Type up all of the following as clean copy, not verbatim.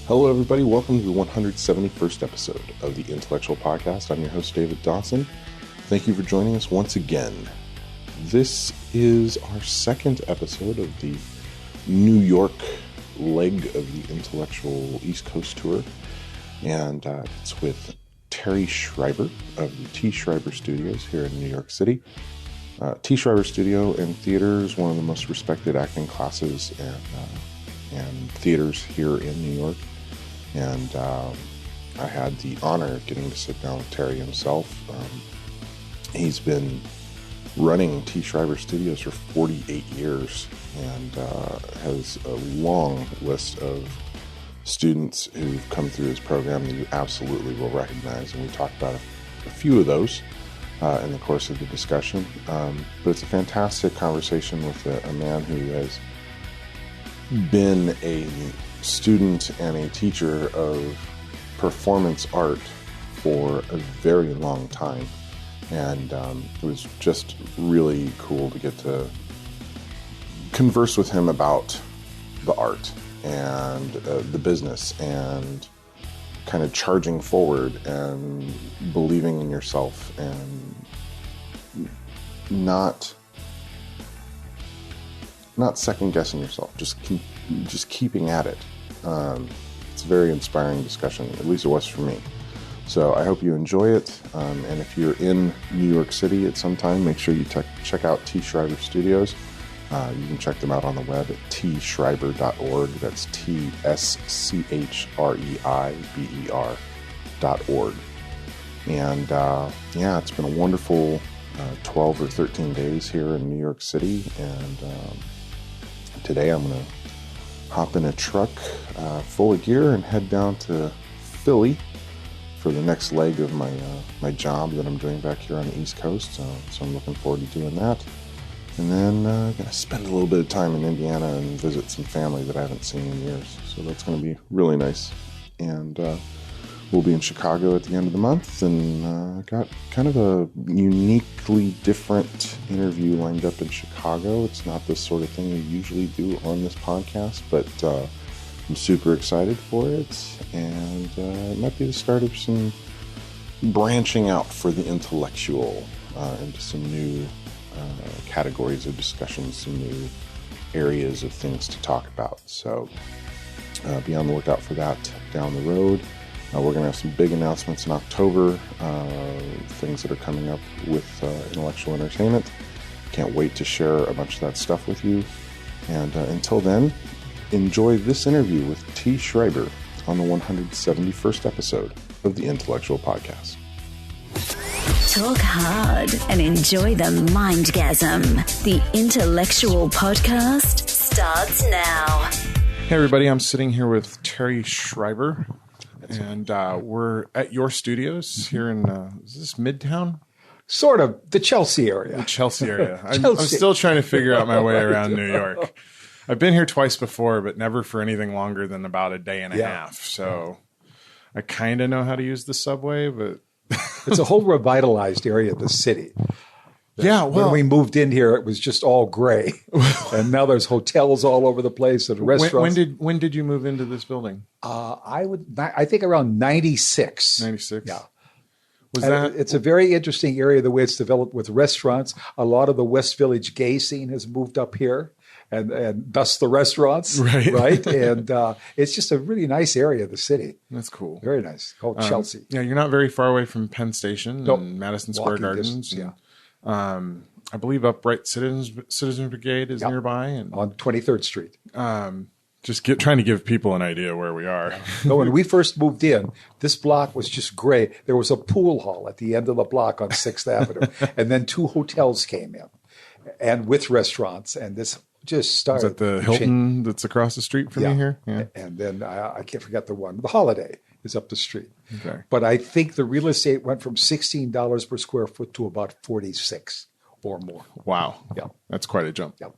Hello, everybody. Welcome to the 171st episode of the Intellectual Podcast. I'm your host, David Dawson. Thank you for joining us once again. This is our second episode of the New York leg of the Intellectual East Coast Tour, and it's with Terry Schreiber of the TSCHREIBER Studios here in New York City. TSCHREIBER Studio and Theater is one of the most respected acting classes and theaters here in New York. And I had the honor of getting to sit down with Terry himself. He's been running TSCHREIBER Studios for 48 years and has a long list of students who've come through his program that you absolutely will recognize. And we talked about a few of those in the course of the discussion. But it's a fantastic conversation with a man who has been a student and a teacher of performance art for a very long time, and it was just really cool to get to converse with him about the art and the business and kind of charging forward and believing in yourself and not second guessing yourself, just keeping at it. It's a very inspiring discussion, at least it was for me. So I hope you enjoy it. And if you're in New York City at some time, make sure you check out TSCHREIBER Studios. You can check them out on the web at tschreiber.org. That's TSCHREIBER.org. And yeah, it's been a wonderful 12 or 13 days here in New York City. And today I'm going to hop in a truck full of gear and head down to Philly for the next leg of my job that I'm doing back here on the East Coast. So I'm looking forward to doing that. And then going to spend a little bit of time in Indiana and visit some family that I haven't seen in years. So that's going to be really nice. And we'll be in Chicago at the end of the month, and got kind of a uniquely different interview lined up in Chicago. It's not the sort of thing we usually do on this podcast, but I'm super excited for it, and it might be the start of some branching out for the intellectual into some new categories of discussion, some new areas of things to talk about. So be on the lookout for that down the road. We're going to have some big announcements in October, things that are coming up with intellectual entertainment. Can't wait to share a bunch of that stuff with you. And until then, enjoy this interview with T. Schreiber on the 171st episode of the Intellectual Podcast. Talk hard and enjoy the mindgasm. The Intellectual Podcast starts now. Hey everybody, I'm sitting here with Terry Schreiber. And we're at your studios here in, is this Midtown? Sort of, the Chelsea area. The Chelsea area. I'm still trying to figure out my way around New York. I've been here twice before, but never for anything longer than about a day and a half. So I kind of know how to use the subway, but... It's a whole revitalized area of the city. Yeah, well... When we moved in here, it was just all gray. And now there's hotels all over the place and restaurants. When did you move into this building? I think around 96. 96? Yeah. It's a very interesting area, the way it's developed with restaurants. A lot of the West Village gay scene has moved up here, and thus the restaurants. Right? And it's just a really nice area of the city. That's cool. Very nice. Called Chelsea. Yeah, you're not very far away from Penn Station and Madison Square Gardens. Yeah. I believe Upright Citizens Brigade is nearby, and on 23rd Street. Just trying to give people an idea where we are. No, when we first moved in, this block was just gray. There was a pool hall at the end of the block on 6th Avenue, and then 2 hotels came in, and with restaurants, and this just started. Is that the Hilton that's across the street from you here? Yeah. And then I can't forget the one. The Holiday is up the street. Okay. But I think the real estate went from $16 per square foot to about $46 or more. Wow. Yeah. That's quite a jump. Yeah.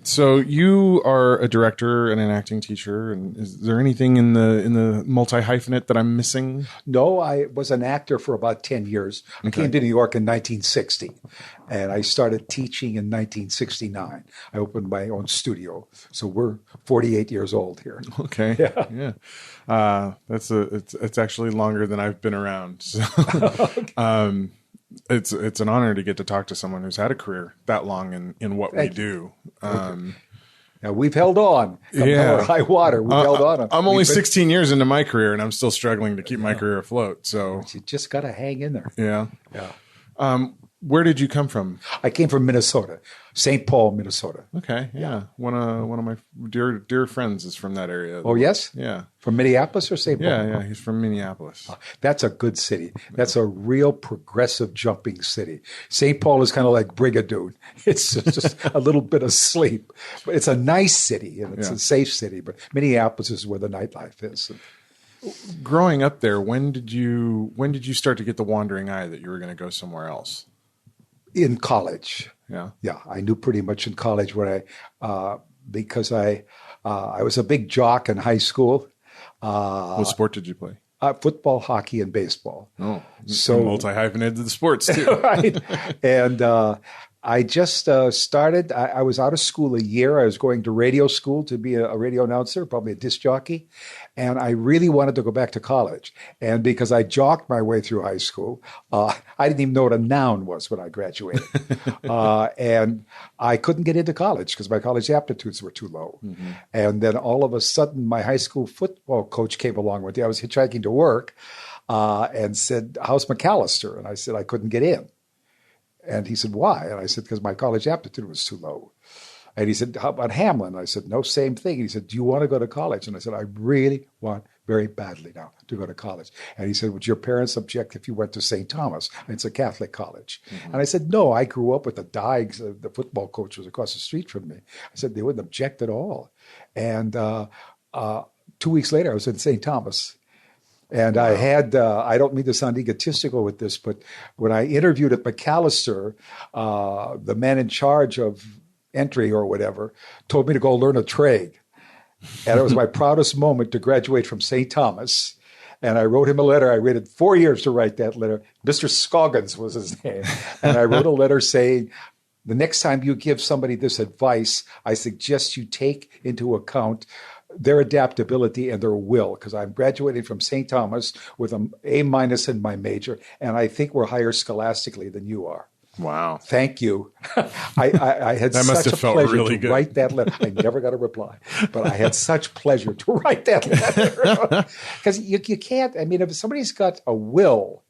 So you are a director and an acting teacher, and is there anything in the multi-hyphenate that I'm missing? No, I was an actor for about 10 years. I came to New York in 1960, and I started teaching in 1969. I opened my own studio, so we're 48 years old here. Okay, yeah. It's actually longer than I've been around. So. It's an honor to get to talk to someone who's had a career that long in what we do. Now, we've held on. High water. We've held on. I'm only 16 years into my career, and I'm still struggling to keep my career afloat. So you just got to hang in there. Yeah. Where did you come from? I came from Minnesota, St. Paul, Minnesota. Okay, yeah. One of my dear friends is from that area. Oh, yes? Yeah. From Minneapolis or St. Paul? Yeah, he's from Minneapolis. That's a good city. That's a real progressive jumping city. St. Paul is kind of like Brigadoon. It's just a little bit of sleep. But it's a nice city, and it's a safe city. But Minneapolis is where the nightlife is. Growing up there, when did you start to get the wandering eye that you were going to go somewhere else? In college. Yeah. I knew pretty much in college because I was a big jock in high school. What sport did you play? Football, hockey, and baseball. Oh, so multi-hyphenated the sports too. Right. And I just started. I was out of school a year. I was going to radio school to be a radio announcer, probably a disc jockey. And I really wanted to go back to college. And because I jocked my way through high school, I didn't even know what a noun was when I graduated. And I couldn't get into college because my college aptitudes were too low. Mm-hmm. And then all of a sudden, my high school football coach came along with me. I was hitchhiking to work and said, "How's McAllister?" And I said, "I couldn't get in." And he said, "Why?" And I said, "Because my college aptitude was too low." And he said, "How about Hamlin?" I said, "No, same thing." And he said, "Do you want to go to college?" And I said, "I really want very badly now to go to college." And he said, "Would your parents object if you went to St. Thomas? And it's a Catholic college." Mm-hmm. And I said, "No, I grew up with the Dykes. The football coach was across the street from me." I said, "They wouldn't object at all." And 2 weeks later, I was in St. Thomas. And wow. I had, I don't mean to sound egotistical with this, but when I interviewed at McAllister, the man in charge of entry or whatever told me to go learn a trade. And it was my proudest moment to graduate from St. Thomas. And I wrote him a letter. I waited 4 years to write that letter. Mr. Scoggins was his name. And I wrote a letter saying, "The next time you give somebody this advice, I suggest you take into account their adaptability and their will, because I'm graduating from St. Thomas with an A- in my major, and I think we're higher scholastically than you are." Wow. Thank you. I had that must such have a felt pleasure really to good. write that letter. I never got a reply, but I had such pleasure to write that letter. Because you can't, I mean, if somebody's got a will,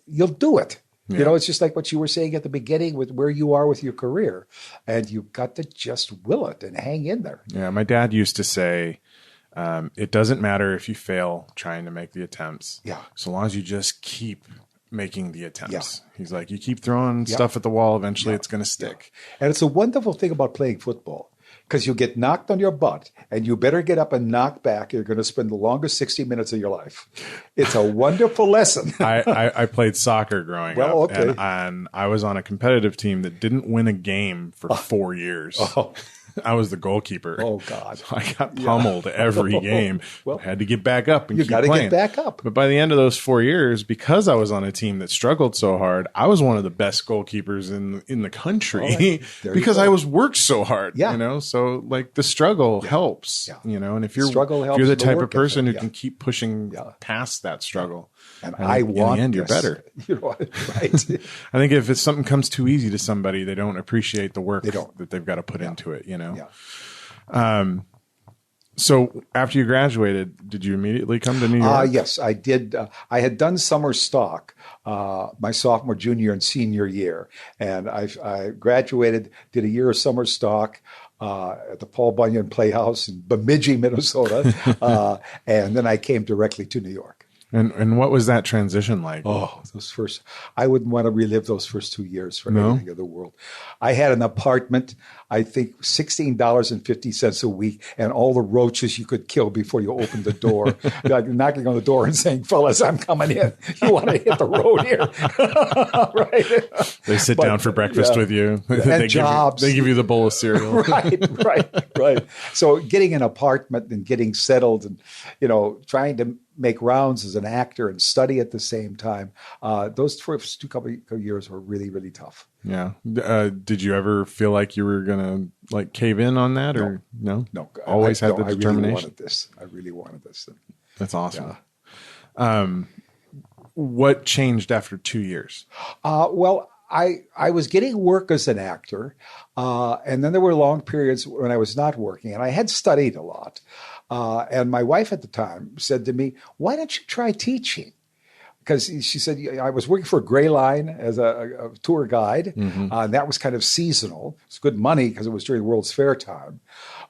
you'll do it. Yeah. You know, it's just like what you were saying at the beginning with where you are with your career. And you've got to just will it and hang in there. Yeah, my dad used to say, it doesn't matter if you fail trying to make the attempts. Yeah. So long as you just keep making the attempts. Yeah. He's like, you keep throwing stuff at the wall, eventually it's going to stick. Yeah. And it's a wonderful thing about playing football, because you get knocked on your butt and you better get up and knock back. You're going to spend the longest 60 minutes of your life. It's a wonderful lesson. I played soccer growing up, and I was on a competitive team that didn't win a game for 4 years. Oh. I was the goalkeeper. Oh, God. So I got pummeled every game. Well, had to get back up and keep playing. You got to get back up. But by the end of those 4 years, because I was on a team that struggled so hard, I was one of the best goalkeepers in the country because I was worked so hard. Yeah. You know, so like the struggle helps. Yeah. You know, and if you're the type of person who can keep pushing past that struggle, and I want in the end, you're better. You know, right? I think if something comes too easy to somebody, they don't appreciate the work that they've got to put into it. You know. Yeah. So after you graduated, did you immediately come to New York? Yes, I did. I had done summer stock my sophomore, junior, and senior year. And I graduated, did a year of summer stock at the Paul Bunyan Playhouse in Bemidji, Minnesota. And then I came directly to New York. And what was that transition like? Oh, I wouldn't want to relive those first 2 years for anything in the world. I had an apartment, I think $16.50 a week, and all the roaches you could kill before you opened the door. Like knocking on the door and saying, fellas, I'm coming in. You want to hit the road here? Right? They sit down for breakfast with you. And jobs. They give you the bowl of cereal. Right. So getting an apartment and getting settled and, trying to make rounds as an actor and study at the same time. Those first couple of years were really, really tough. Yeah. Did you ever feel like you were going to cave in on that or no? No. Always had the determination. I really wanted this. That's awesome. Yeah. What changed after 2 years? Well, I was getting work as an actor. And then there were long periods when I was not working, and I had studied a lot. And my wife at the time said to me, why don't you try teaching? Because she said, I was working for Gray Line as a tour guide. And that was kind of seasonal. It's good money because it was during World's Fair time.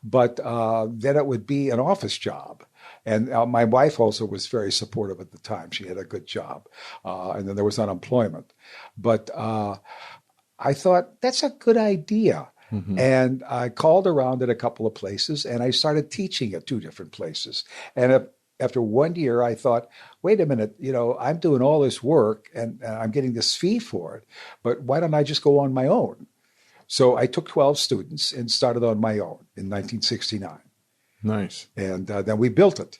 But then it would be an office job. And my wife also was very supportive at the time. She had a good job. And then there was unemployment. But I thought, that's a good idea. And I called around at a couple of places, and I started teaching at 2 different places. And after 1 year, I thought, wait a minute, I'm doing all this work, and I'm getting this fee for it, but why don't I just go on my own? So I took 12 students and started on my own in 1969. Nice. And then we built it.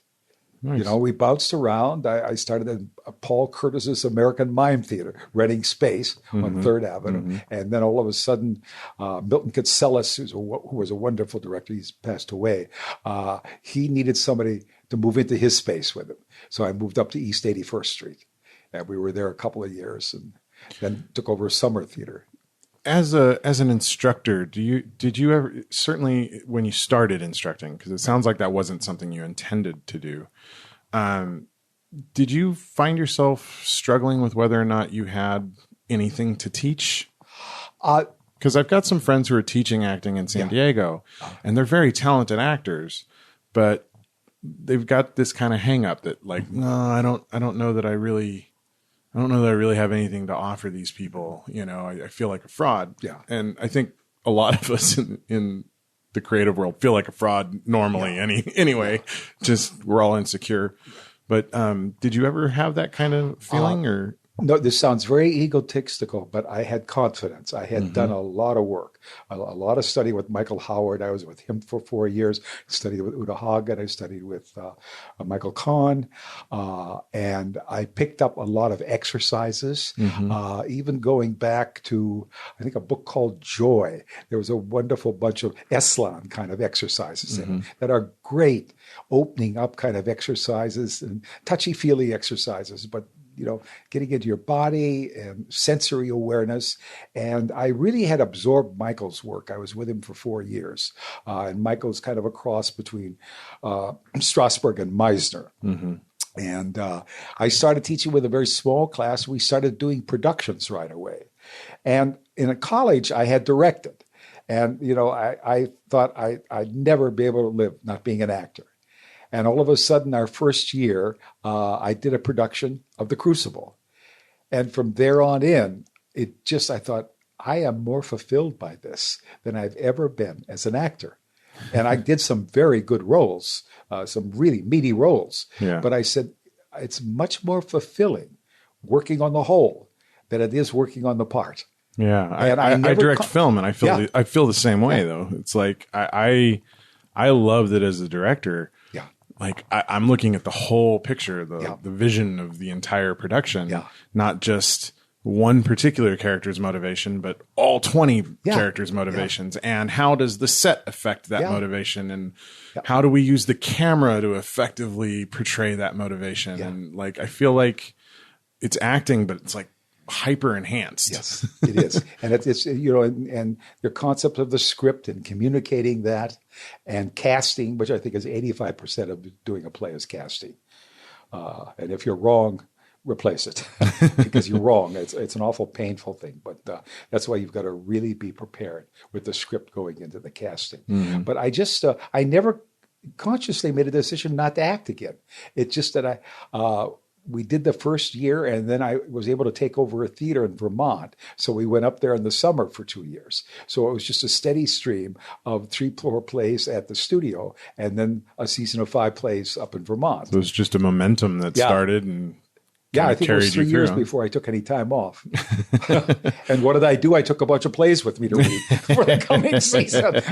Nice. We bounced around. I started at Paul Curtis's American Mime Theater, renting space on 3rd Avenue. And then all of a sudden, Milton Katselas, who was a wonderful director, he's passed away, he needed somebody to move into his space with him. So I moved up to East 81st Street. And we were there a couple of years and then took over a summer theater. As an instructor, did you ever, certainly when you started instructing, because it sounds like that wasn't something you intended to do, did you find yourself struggling with whether or not you had anything to teach? Because I've got some friends who are teaching acting in San Diego, and they're very talented actors, but they've got this kind of hang up that like, no, I don't know that I really have anything to offer these people. I feel like a fraud. Yeah. And I think a lot of us in the creative world feel like a fraud normally anyway, just we're all insecure. But did you ever have that kind of feeling or? No, this sounds very egotistical, but I had confidence. I had done a lot of work, a lot of study with Michael Howard. I was with him for 4 years. I studied with Uta Hagen. I studied with Michael Kahn. And I picked up a lot of exercises, even going back to, I think, a book called Joy. There was a wonderful bunch of Eslan kind of exercises in it that are great opening up kind of exercises and touchy-feely exercises, but getting into your body and sensory awareness. And I really had absorbed Michael's work. I was with him for 4 years. And Michael's kind of a cross between Strasberg and Meisner. And I started teaching with a very small class. We started doing productions right away. And in a college, I had directed. And, I thought I'd never be able to live not being an actor. And all of a sudden, our first year, I did a production of The Crucible. And from there on in, I thought, I am more fulfilled by this than I've ever been as an actor. And I did some very good roles, some really meaty roles. Yeah. But I said, it's much more fulfilling working on the whole than it is working on the part. Yeah. I direct film, and I feel the same way, though. It's like, I love that as a director. Like I'm looking at the whole picture, the vision of the entire production, not just one particular character's motivation, but all 20 characters' motivations. And how does the set affect that motivation? And how do we use the camera to effectively portray that motivation? And like, I feel like it's acting, but it's like hyper enhanced. Yes, it is. And it's and your concept of the script and communicating that and casting, which I think is 85% of doing a play is casting. And if you're wrong, replace it because you're wrong. It's an awful painful thing, but that's why you've got to really be prepared with the script going into the casting. But I never consciously made a decision not to act again. It's just that we did the first year, and then I was able to take over a theater in Vermont. So we went up there in the summer for 2 years. So it was just a steady stream of 3-4 plays at the studio, and then a season of 5 plays up in Vermont. So it was just a momentum that started and I think it was 3 years before I took any time off. And what did I do? I took a bunch of plays with me to read for the coming season.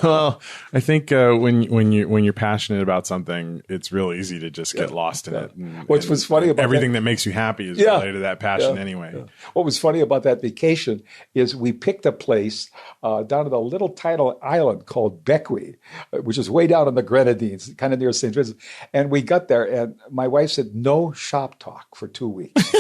Well, I think when you're passionate about something, it's real easy to just get lost in it. And, What was funny about everything that makes you happy is related to that passion anyway. Yeah. What was funny about that vacation is we picked a place down at a little tidal island called Bequia, which is way down in the Grenadines, kind of near St. Vincent. And we got there, and my wife said, no shop talk for 2 weeks.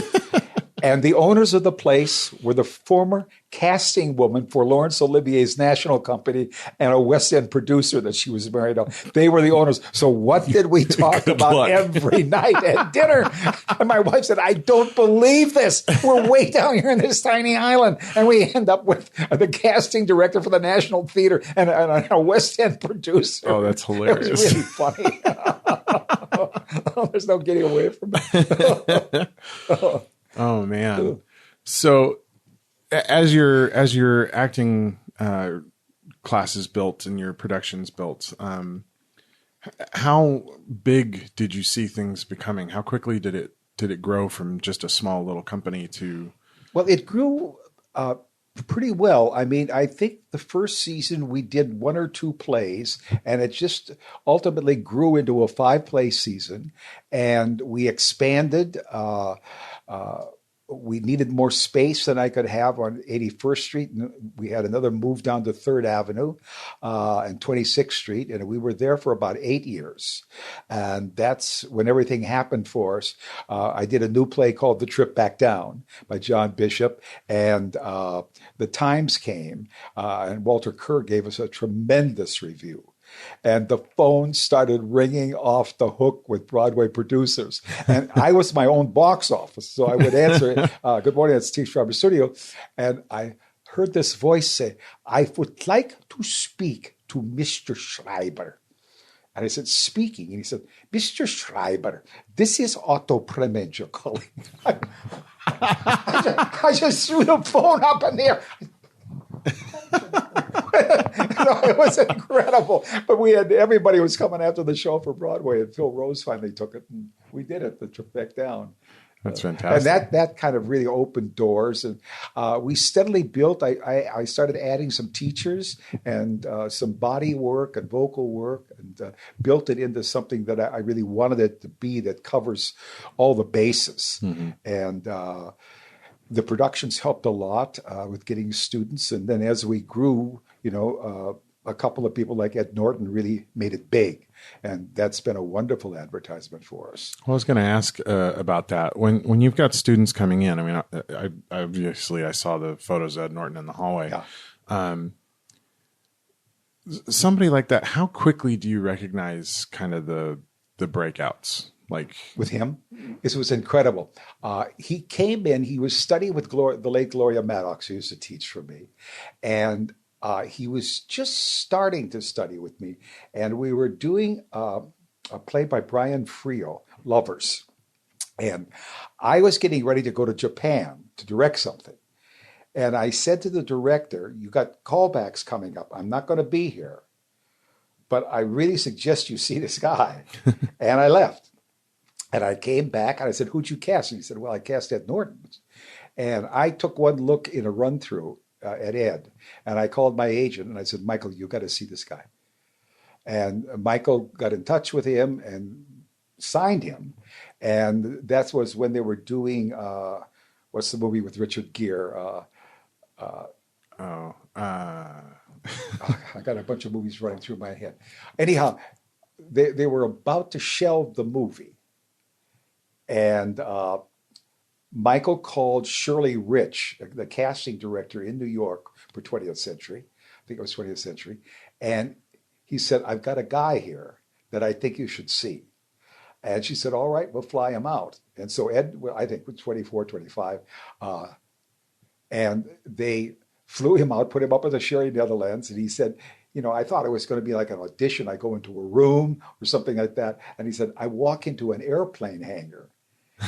And the owners of the place were the former casting woman for Laurence Olivier's national company and a West End producer that she was married to. They were the owners. So what did we talk about every night at dinner? And my wife said, I don't believe this. We're way down here in this tiny island. And we end up with the casting director for the National Theater and a West End producer. Oh, that's hilarious. It was really funny. There's no getting away from it. Oh man! So, as your acting classes built and your productions built, how big did you see things becoming? How quickly did it grow from just a small little company to? Well, it grew pretty well. I mean, I think the first season we did 1 or 2 plays, and it just ultimately grew into a 5-play season, and we expanded. We needed more space than I could have on 81st Street. And we had another move down to 3rd Avenue and 26th Street. And we were there for about 8 years. And that's when everything happened for us. I did a new play called The Trip Back Down by John Bishop. And the Times came, and Walter Kerr gave us a tremendous review. And the phone started ringing off the hook with Broadway producers. And I was my own box office. So I would answer, good morning, it's TSCHREIBER Studio. And I heard this voice say, I would like to speak to Mr. Schreiber. And I said, speaking. And he said, Mr. Schreiber, this is Otto Preminger you're calling. I just threw the phone up in the air. It was incredible. But everybody was coming after the show for Broadway, and Phil Rose finally took it, and we did it, The Trip Back Down. That's fantastic. And that kind of really opened doors. And we steadily built. I started adding some teachers and some body work and vocal work, and built it into something that I really wanted it to be, that covers all the bases. Mm-hmm. And the productions helped a lot with getting students. And then as we grew, a couple of people like Ed Norton really made it big. And that's been a wonderful advertisement for us. Well, I was going to ask about that. When you've got students coming in, I mean, I obviously I saw the photos of Ed Norton in the hallway. Yeah. Somebody like that, how quickly do you recognize kind of the breakouts? Like with him, it was incredible. He came in. He was studying with the late Gloria Maddox, who used to teach for me, and he was just starting to study with me. And we were doing a play by Brian Friel, Lovers, and I was getting ready to go to Japan to direct something. And I said to the director, "You got callbacks coming up. I'm not going to be here, but I really suggest you see this guy." And I left. And I came back and I said, "Who'd you cast?" And he said, "Well, I cast Ed Norton." And I took one look in a run through at Ed, and I called my agent and I said, "Michael, you got to see this guy." And Michael got in touch with him and signed him. And that was when they were doing, what's the movie with Richard Gere? I got a bunch of movies running through my head. Anyhow, they were about to shelve the movie. And Michael called Shirley Rich, the casting director in New York for 20th Century. I think it was 20th Century. And he said, "I've got a guy here that I think you should see." And she said, "All right, we'll fly him out." And so Ed, I think, was 24, 25. And they flew him out, put him up at the Sherry Netherlands. And he said, I thought it was going to be like an audition. I go into a room or something like that. And he said, I walk into an airplane hangar.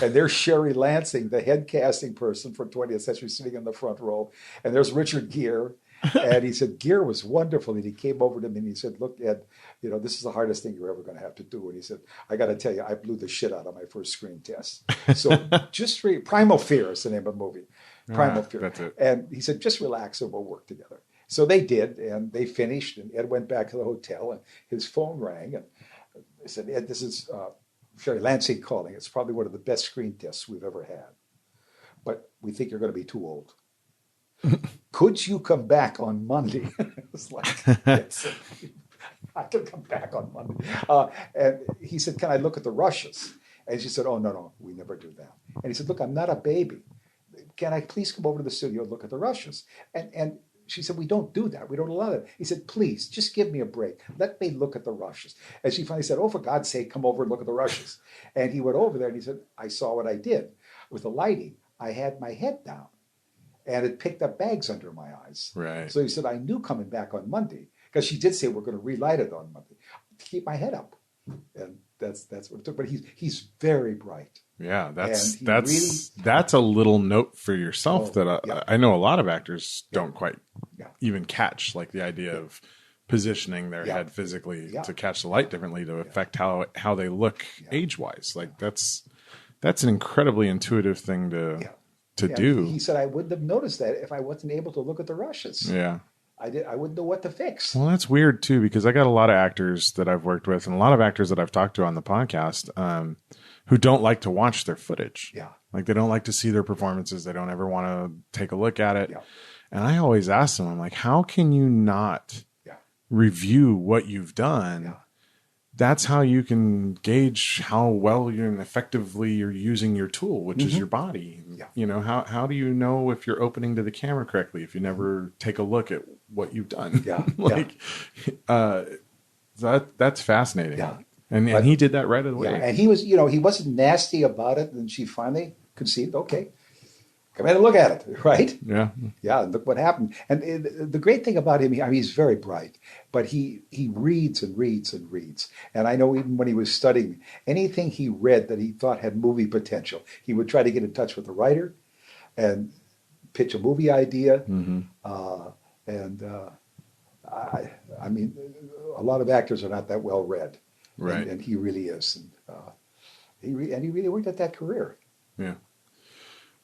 And there's Sherry Lansing, the head casting person for 20th Century, sitting in the front row. And there's Richard Gere. And he said, Gere was wonderful. And he came over to me and he said, look, Ed, this is the hardest thing you're ever going to have to do. And he said, I got to tell you, I blew the shit out of my first screen test. So just Primal Fear is the name of the movie. Primal Fear. That's it. And he said, just relax and we'll work together. So they did, and they finished, and Ed went back to the hotel, and his phone rang, and I said, Ed, this is Sherry Lansing calling. It's probably one of the best screen tests we've ever had. But we think you're going to be too old. Could you come back on Monday? It was like, yes, I can come back on Monday. And he said, can I look at the rushes? And she said, oh, no, we never do that. And he said, look, I'm not a baby. Can I please come over to the studio and look at the rushes? And she said, we don't do that. We don't allow that. He said, please, just give me a break. Let me look at the rushes. And she finally said, oh, for God's sake, come over and look at the rushes. And he went over there and he said, I saw what I did. With the lighting, I had my head down and it picked up bags under my eyes. Right. So he said, I knew coming back on Monday, because she did say we're going to relight it on Monday, to keep my head up. And that's what it took. But he's very bright. Yeah, that's a little note for yourself that I know a lot of actors don't quite even catch, like the idea of positioning their head physically to catch the light differently to affect how they look age-wise. Like that's an incredibly intuitive thing to do. He said I wouldn't have noticed that if I wasn't able to look at the rushes. Yeah. I wouldn't know what to fix. Well, that's weird too, because I got a lot of actors that I've worked with and a lot of actors that I've talked to on the podcast who don't like to watch their footage. Yeah. Like they don't like to see their performances. They don't ever want to take a look at it. Yeah. And I always ask them, I'm like, how can you not review what you've done? Yeah. That's how you can gauge how well and effectively you're using your tool, which is your body. Yeah. How do you know if you're opening to the camera correctly if you never take a look at what you've done? Yeah. That's fascinating. Yeah. And he did that right away. Yeah. And he was, he wasn't nasty about it. And she finally conceded, okay, come in and look at it, right? Yeah. Yeah, and look what happened. And the great thing about him, he's very bright, but he reads and reads and reads. And I know even when he was studying, anything he read that he thought had movie potential, he would try to get in touch with the writer and pitch a movie idea. Mm-hmm. I mean, a lot of actors are not that well read. Right. And he really is. And he really worked at that career. Yeah.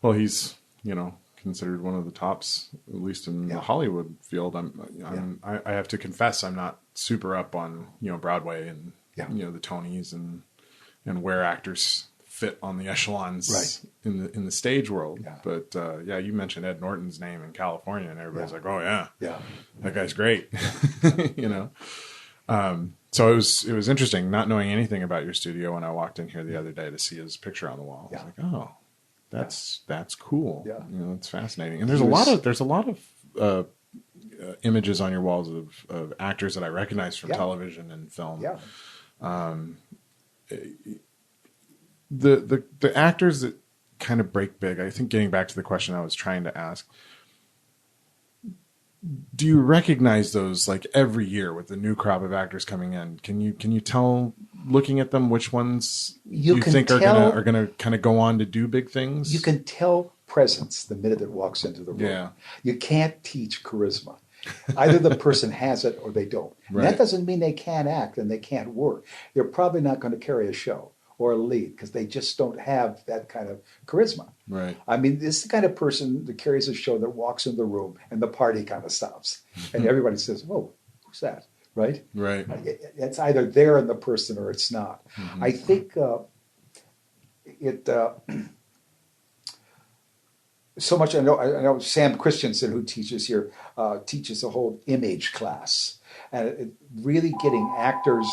Well, he's, considered one of the tops, at least in the Hollywood field. I have to confess, I'm not super up on, Broadway and, the Tonys and where actors fit on the echelons in the stage world. Yeah. But, you mentioned Ed Norton's name in California and everybody's like, oh yeah, that guy's great. So it was interesting not knowing anything about your studio when I walked in here the other day to see his picture on the wall. I was like, oh, that's cool. Yeah. It's fascinating. And there's a lot of images on your walls of actors that I recognize from television and film. Yeah. The actors that kind of break big, I think getting back to the question I was trying to ask, do you recognize those like every year with the new crop of actors coming in? Can you tell, looking at them, which ones you think are gonna kind of go on to do big things? You can tell presence the minute it walks into the room. Yeah. You can't teach charisma. Either the person has it or they don't. Right. That doesn't mean they can't act and they can't work. They're probably not going to carry a show or a lead because they just don't have that kind of charisma. Right. I mean, this is the kind of person that carries a show that walks in the room and the party kind of stops. And everybody says, "Whoa, who's that?" Right? Right. It's either there in the person or it's not. Mm-hmm. I think so much. I know Sam Christensen, who teaches here, teaches a whole image class. And really getting actors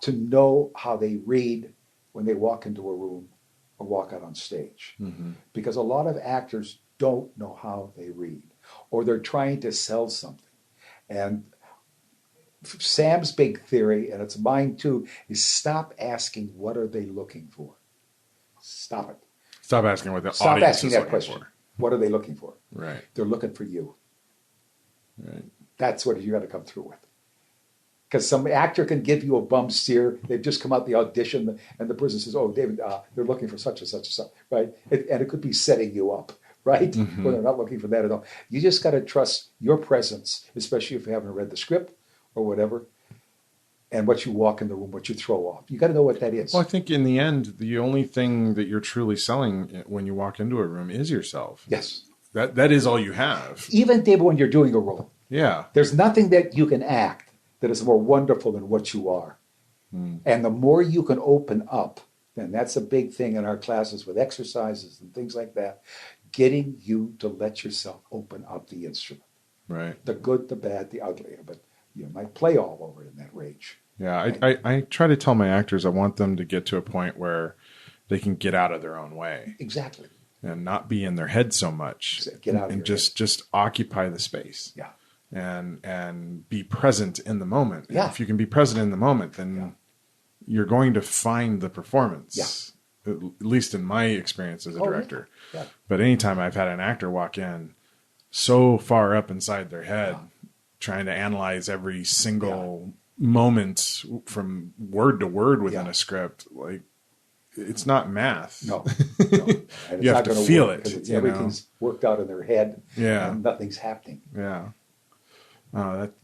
to know how they read when they walk into a room or walk out on stage. Mm-hmm. Because a lot of actors don't know how they read, or they're trying to sell something. And Sam's big theory, and it's mine too, is stop asking what are they looking for. Stop it. Stop asking what the Stop audience asking is that looking question. for. What are they looking for? Right. They're looking for you. Right. That's what you got to come through with. Because some actor can give you a bum steer. They've just come out the audition, and the person says, "Oh, David, they're looking for such and such and such," right? And it could be setting you up, right? Mm-hmm. Well, they're not looking for that at all. You just got to trust your presence, especially if you haven't read the script or whatever, and what you walk in the room, what you throw off. You got to know what that is. Well, I think in the end, the only thing that you're truly selling when you walk into a room is yourself. Yes. That is all you have. Even, David, when you're doing a role. Yeah. There's nothing that you can act that is more wonderful than what you are. And the more you can open up, and that's a big thing in our classes with exercises and things like that, getting you to let yourself open up the instrument. Right. The good, the bad, the ugly. But you might play all over it in that range. Yeah, I try to tell my actors I want them to get to a point where they can get out of their own way. Exactly. And not be in their head so much. Get out of and just occupy the space. Yeah. And be present in the moment. Yeah. And if you can be present in the moment, then you're going to find the performance. Yeah. At least in my experience as a director. Yeah. Yeah. But anytime I've had an actor walk in so far up inside their head, trying to analyze every single moment from word to word within a script, like, it's not math. No. You have to feel it. Everything's worked out in their head. Yeah. And nothing's happening. Yeah.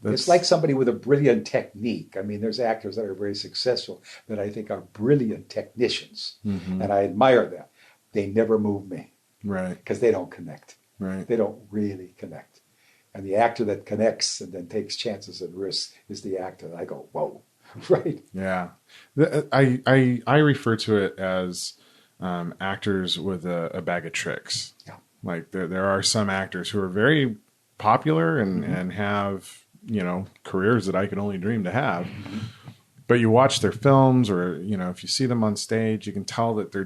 It's like somebody with a brilliant technique. I mean, there's actors that are very successful that I think are brilliant technicians. And I admire them. They never move me. Right. Because they don't connect. Right. They don't really connect. And the actor that connects and then takes chances and risks is the actor that I go, whoa. Right. Yeah. I refer to it as actors with a bag of tricks. Yeah. Like there are some actors who are very popular and have, careers that I could only dream to have. But you watch their films or, if you see them on stage, you can tell that they're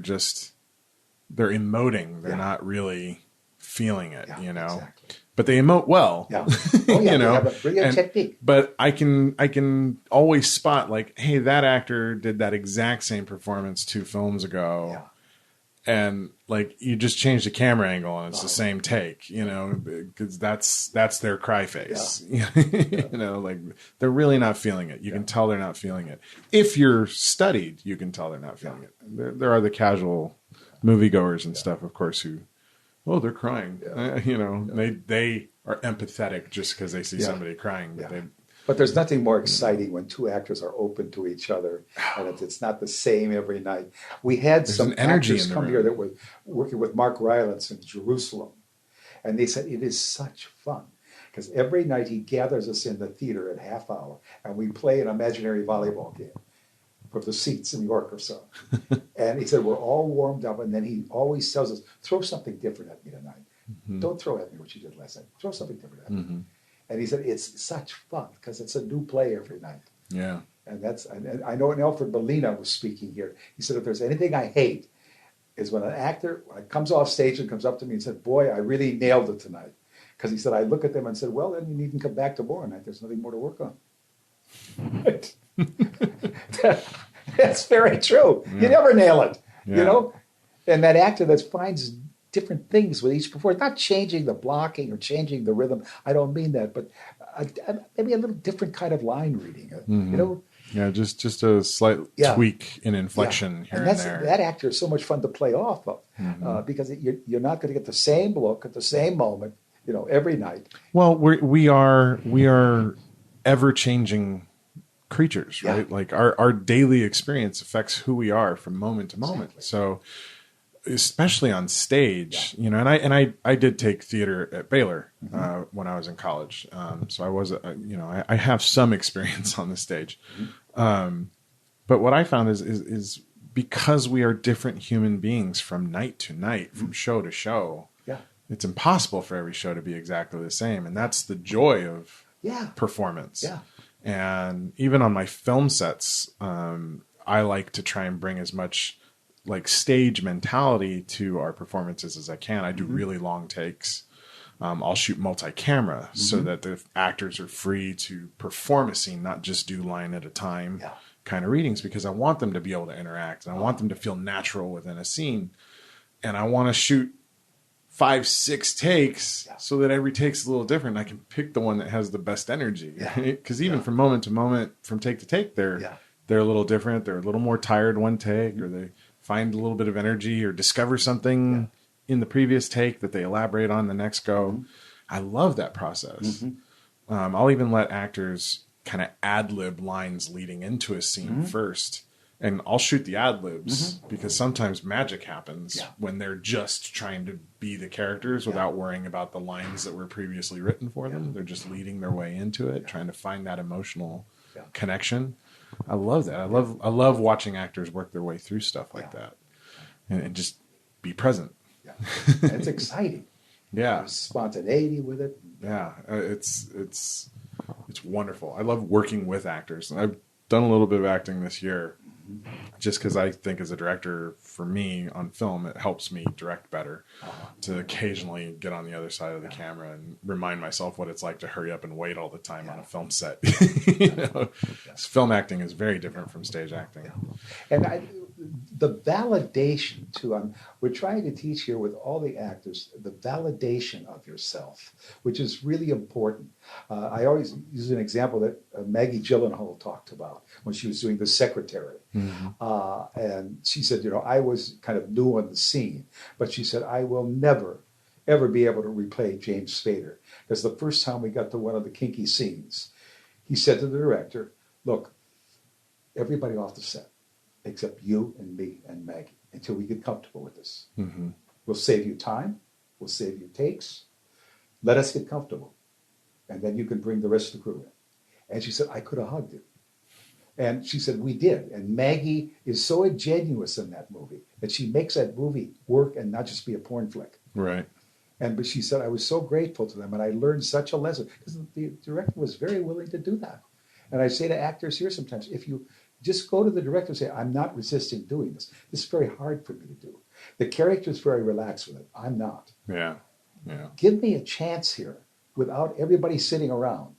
emoting. They're not really feeling it, Exactly. But they emote well. Yeah. Oh, yeah. They have a brilliant technique. But I can always spot like, hey, that actor did that exact same performance 2 films ago. Yeah. And like you just change the camera angle and it's the same take, because that's their cry face. Yeah. Like they're really not feeling it. You can tell they're not feeling it. If you're studied, you can tell they're not feeling it. There are the casual moviegoers and stuff, of course, who, they're crying. They are empathetic just because they see somebody crying. But there's nothing more exciting when 2 actors are open to each other and it's not the same every night. We had some actors come here that were working with Mark Rylance in Jerusalem. And they said, it is such fun. Because every night he gathers us in the theater at half hour and we play an imaginary volleyball game for the seats in York or so. And he said, we're all warmed up. And then he always tells us, throw something different at me tonight. Mm-hmm. Don't throw at me what you did last night. Throw something different at me. And he said, it's such fun because it's a new play every night. Yeah. And I know when Alfred Molina was speaking here, he said, if there's anything I hate, is when an actor comes off stage and comes up to me and said, boy, I really nailed it tonight. Because he said, I look at them and said, well, then you needn't come back tomorrow night. There's nothing more to work on. Right? That's very true. Yeah. You never nail it, And that actor that finds different things with each performance, not changing the blocking or changing the rhythm. I don't mean that, but maybe a little different kind of line reading, Yeah, just a slight tweak in inflection here and there. That actor is so much fun to play off of because you're not going to get the same look at the same moment, every night. Well, we are ever-changing creatures, right? Like our daily experience affects who we are from moment to moment. Exactly. So especially on stage, and I did take theater at Baylor when I was in college. So I was, I have some experience on the stage. But what I found is because we are different human beings from night to night, from show to show, it's impossible for every show to be exactly the same. And that's the joy of performance. Yeah. And even on my film sets, I like to try and bring as much like stage mentality to our performances as I can. I do really long takes. I'll shoot multi-camera so that the actors are free to perform a scene, not just do line at a time kind of readings, because I want them to be able to interact and I want them to feel natural within a scene. And I want to shoot 5-6 takes so that every take's a little different. I can pick the one that has the best energy. Because even from moment to moment, from take to take, they're a little different. They're a little more tired one take, or they find a little bit of energy or discover something in the previous take that they elaborate on the next go. I love that process. I'll even let actors kind of ad-lib lines leading into a scene first. And I'll shoot the ad-libs because sometimes magic happens when they're just trying to be the characters without worrying about the lines that were previously written for them. They're just leading their way into it, trying to find that emotional connection. I love that. I love watching actors work their way through stuff like that and just be present. It's exciting. There's spontaneity with it. It's wonderful. I love working with actors. And I've done a little bit of acting this year just because I think as a director, for me on film, it helps me direct better to occasionally get on the other side of the camera and remind myself what it's like to hurry up and wait all the time on a film set. Film acting is very different from stage acting. And the validation too, we're trying to teach here with all the actors, the validation of yourself, which is really important. I always use an example that Maggie Gyllenhaal talked about when she was doing The Secretary. And she said, I was kind of new on the scene, but she said, I will never, ever be able to replay James Spader. Because the first time we got to one of the kinky scenes, he said to the director, look, everybody off the set, except you and me and Maggie, until we get comfortable with this. We'll save you time. We'll save you takes. Let us get comfortable. And then you can bring the rest of the crew in. And she said, I could have hugged him. And she said, we did. And Maggie is so ingenuous in that movie that she makes that movie work and not just be a porn flick. Right. But she said, I was so grateful to them. And I learned such a lesson. Because the director was very willing to do that. And I say to actors here sometimes, if you just go to the director and say, I'm not resisting doing this. This is very hard for me to do. The character's very relaxed with it. I'm not. Yeah. Give me a chance here without everybody sitting around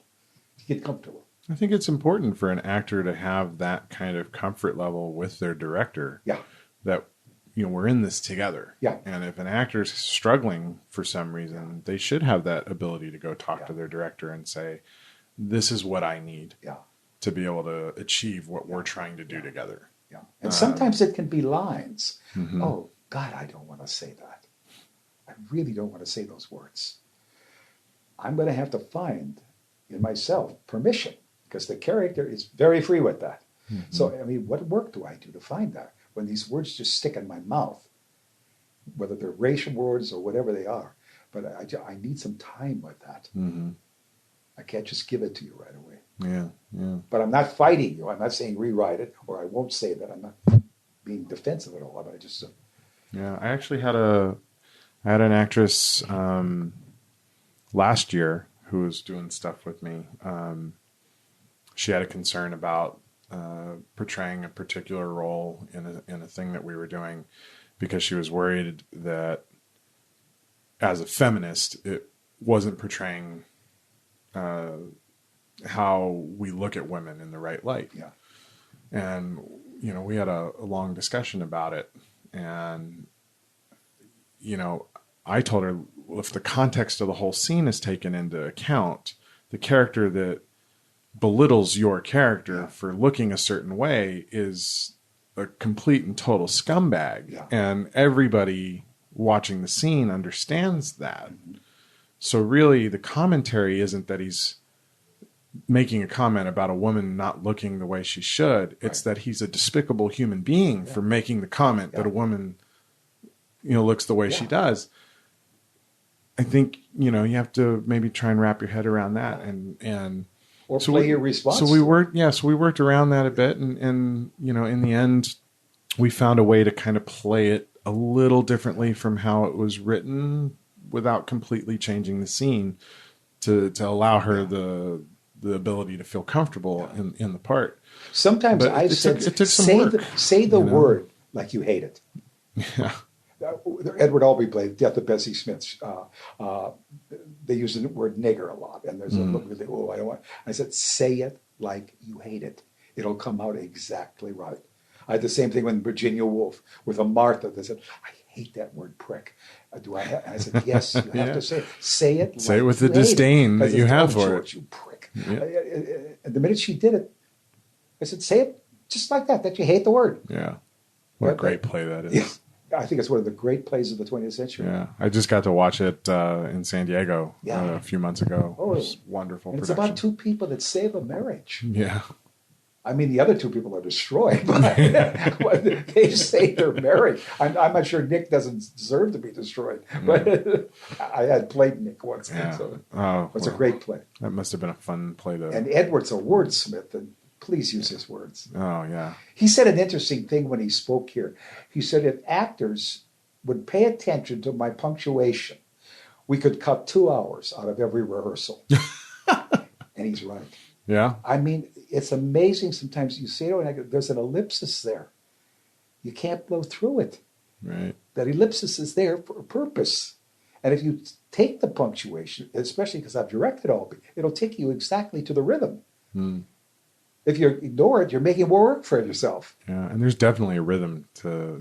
to get comfortable. I think it's important for an actor to have that kind of comfort level with their director. That, we're in this together. And if an actor's struggling for some reason, they should have that ability to go talk to their director and say, this is what I need. To be able to achieve what we're trying to do together. And sometimes it can be lines. Oh, God, I don't want to say that. I really don't want to say those words. I'm going to have to find in myself permission because the character is very free with that. So, what work do I do to find that when these words just stick in my mouth, whether they're racial words or whatever they are? But I need some time with that. I can't just give it to you right away. But I'm not fighting you. I'm not saying rewrite it, or I won't say that. I'm not being defensive at all. But I just I actually had an actress last year who was doing stuff with me. She had a concern about portraying a particular role in a thing that we were doing because she was worried that as a feminist, it wasn't portraying how we look at women in the right light. And, we had a long discussion about it. And, I told her, well, if the context of the whole scene is taken into account, the character that belittles your character for looking a certain way is a complete and total scumbag. And everybody watching the scene understands that. So really the commentary isn't that he's making a comment about a woman not looking the way she should. It's that he's a despicable human being for making the comment that a woman, looks the way she does. I think, you have to maybe try and wrap your head around that or so play your response. So we worked around that a bit and in the end we found a way to kind of play it a little differently from how it was written without completely changing the scene to allow her the ability to feel comfortable in the part. Sometimes I said, it took some work. Say the word like you hate it. Edward Albee played Death of Bessie Smith. They use the word nigger a lot, and there's a look really, I don't want. I said, say it like you hate it. It'll come out exactly right. I had the same thing with Virginia Woolf with a Martha. They said, I hate that word prick. Do I have? And I said, yes, you have to say it. Say it. Say it with the disdain that you have for George, you prick. Yeah. And the minute she did it, I said, say it just like that you hate the word. Yeah. What a great play that is. Yeah. I think it's one of the great plays of the 20th century. Yeah, I just got to watch it in San Diego a few months ago. It was wonderful. And it's about two people that save a marriage. Yeah. I mean, the other two people are destroyed, but they saved their marriage. I'm not sure Nick doesn't deserve to be destroyed, but I had played Nick once. Yeah. So it's a great play. That must have been a fun play, though. And Edward's a wordsmith, and please use his words. Oh, yeah. He said an interesting thing when he spoke here. He said, if actors would pay attention to my punctuation, we could cut 2 hours out of every rehearsal. And he's right. Yeah. I mean, it's amazing sometimes you say, there's an ellipsis there. You can't blow through it. Right. That ellipsis is there for a purpose. And if you take the punctuation, especially because I've directed all, it'll take you exactly to the rhythm. If you ignore it, you're making more work for yourself. Yeah, and there's definitely a rhythm to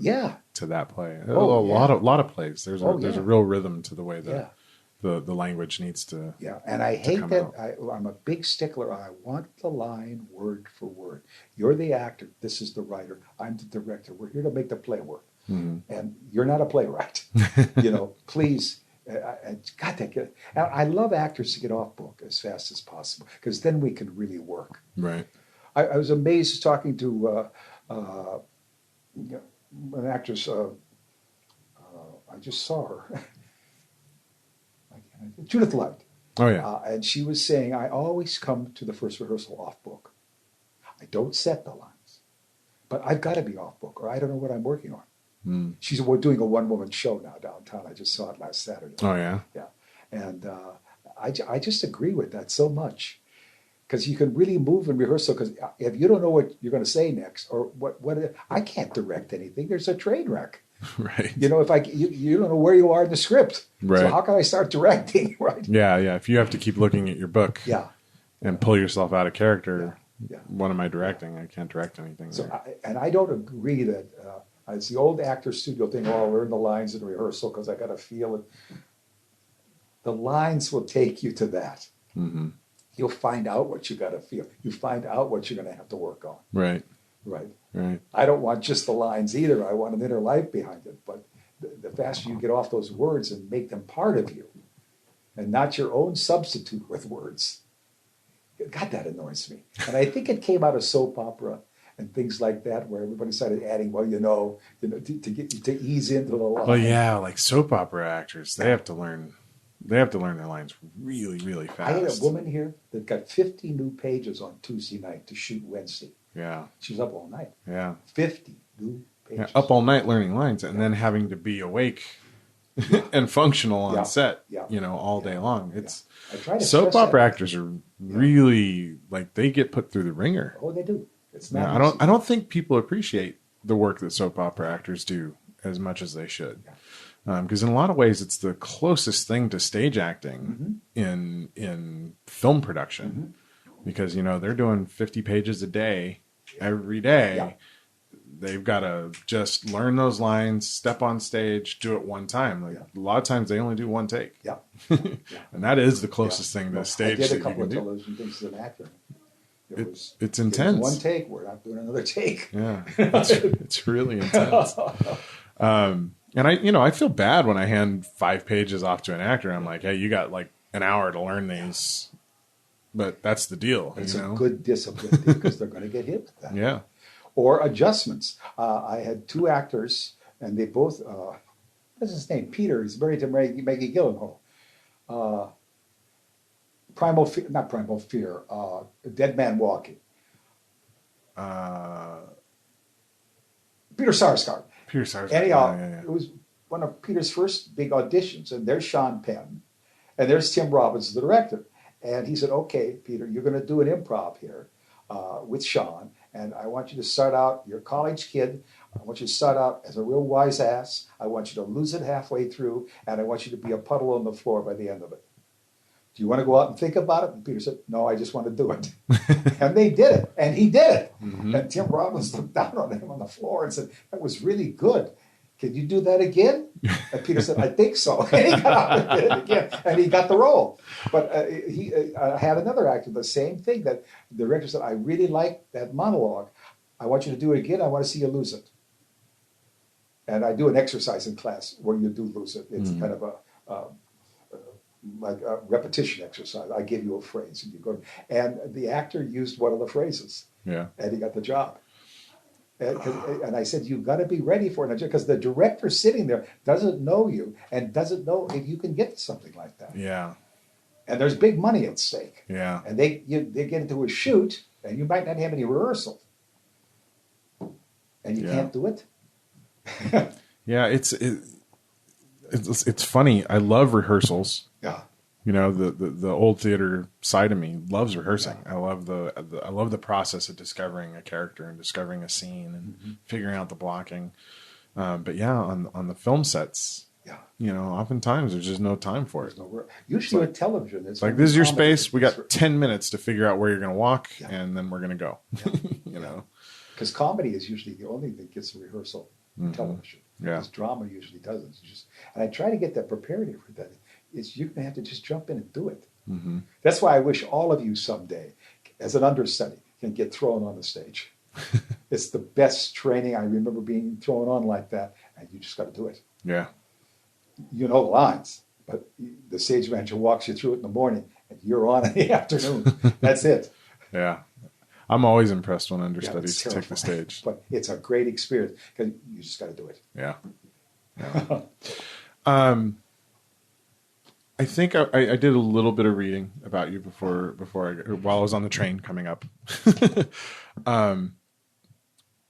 that play. A lot of plays. There's a real rhythm to the way that the language needs to. Yeah, and I hate that. I'm a big stickler. I want the line word for word. You're the actor. This is the writer. I'm the director. We're here to make the play work. And you're not a playwright. Please. I love actors to get off book as fast as possible because then we can really work. Right. I was amazed talking to an actress. I just saw her, Judith Light. Oh yeah. And she was saying, I always come to the first rehearsal off book. I don't set the lines, but I've got to be off book, or I don't know what I'm working on. She's doing a one-woman show now downtown. I just saw it last Saturday. Oh, yeah? Yeah. And I just agree with that so much because you can really move in rehearsal because if you don't know what you're going to say next or what I can't direct anything. There's a train wreck. Right. If you don't know where you are in the script. Right. So how can I start directing, right? Yeah, yeah. If you have to keep looking at your book and pull yourself out of character, what am I directing? I can't direct anything. So I don't agree that... it's the old actor studio thing. I'll learn the lines in rehearsal because I got to feel it. The lines will take you to that. Mm-hmm. You'll find out what you got to feel. You find out what you're going to have to work on. Right. Right. Right. I don't want just the lines either. I want an inner life behind it. But the faster you get off those words and make them part of you and not your own substitute with words. God, that annoys me. And I think it came out of soap opera and things like that, where everybody started adding, to ease into the line. Well, yeah, like soap opera actors, they have to learn their lines really, really fast. I had a woman here that got 50 new pages on Tuesday night to shoot Wednesday. Yeah. She was up all night. Yeah. 50 new pages. Yeah, up all night learning lines and then having to be awake and functional on set, all day long. It's soap opera actors are really, they get put through the ringer. Oh, they do. I don't think people appreciate the work that soap opera actors do as much as they should, because in a lot of ways it's the closest thing to stage acting in film production, because they're doing 50 pages a day every day. Yeah. They've got to just learn those lines, step on stage, do it one time. A lot of times they only do one take. Yeah, and that is the closest thing to stage. I did a couple of television things as an actor. It's intense. One take. We're not doing another take. Yeah, it's really intense. And I feel bad when I hand 5 pages off to an actor. I'm like, hey, you got an hour to learn these, but that's the deal. It's a good discipline because they're going to get hit with that. Yeah. Or adjustments. I had 2 actors, and they both. What's his name? Peter. He's married to Maggie Gyllenhaal. Not Primal Fear. Dead Man Walking. Peter Sarsgaard. Anyhow, it was one of Peter's first big auditions, and there's Sean Penn, and there's Tim Robbins, the director. And he said, okay, Peter, you're going to do an improv here with Sean, and I want you to start out, you're a college kid, I want you to start out as a real wise ass, I want you to lose it halfway through, and I want you to be a puddle on the floor by the end of it. Do you want to go out and think about it? And Peter said, no, I just want to do it. And they did it, and he did it. Mm-hmm. And Tim Robbins looked down on him on the floor and said, that was really good. can you do that again? And Peter said, I think so. And he got out and did it again, and he got the role. But he had another actor, the same thing, that the director said, I really like that monologue. I want you to do it again. I want to see you lose it. And I do an exercise in class where you do lose it. It's kind of like a repetition exercise. I give you a phrase, and you go. And the actor used one of the phrases, and he got the job. And I said, you've got to be ready for it, because the director sitting there doesn't know you and doesn't know if you can get to something like that. Yeah. And there's big money at stake. Yeah. And they get into a shoot, and you might not have any rehearsal, and you can't do it. Yeah, it's funny. I love rehearsals. Yeah. You know, the old theater side of me loves rehearsing. Yeah. I love the process of discovering a character and discovering a scene and figuring out the blocking. But yeah, on the film sets, you know, oftentimes there's just no time for it. Usually with television, it's like, this is your space. We got 10 minutes to figure out where you're going to walk, and then we're going to go. Yeah. You know, because comedy is usually the only thing that gets a rehearsal in television. Yeah. Because drama usually doesn't. And I try to get that prepared for that. You're going to have to just jump in and do it. Mm-hmm. That's why I wish all of you someday, as an understudy, can get thrown on the stage. It's the best training. I remember being thrown on like that, and you just got to do it. Yeah. You know the lines, but the stage manager walks you through it in the morning, and you're on in the afternoon. That's it. Yeah. I'm always impressed when understudies take the stage. But it's a great experience, because you just got to do it. Yeah. I think I did a little bit of reading about you while I was on the train coming up.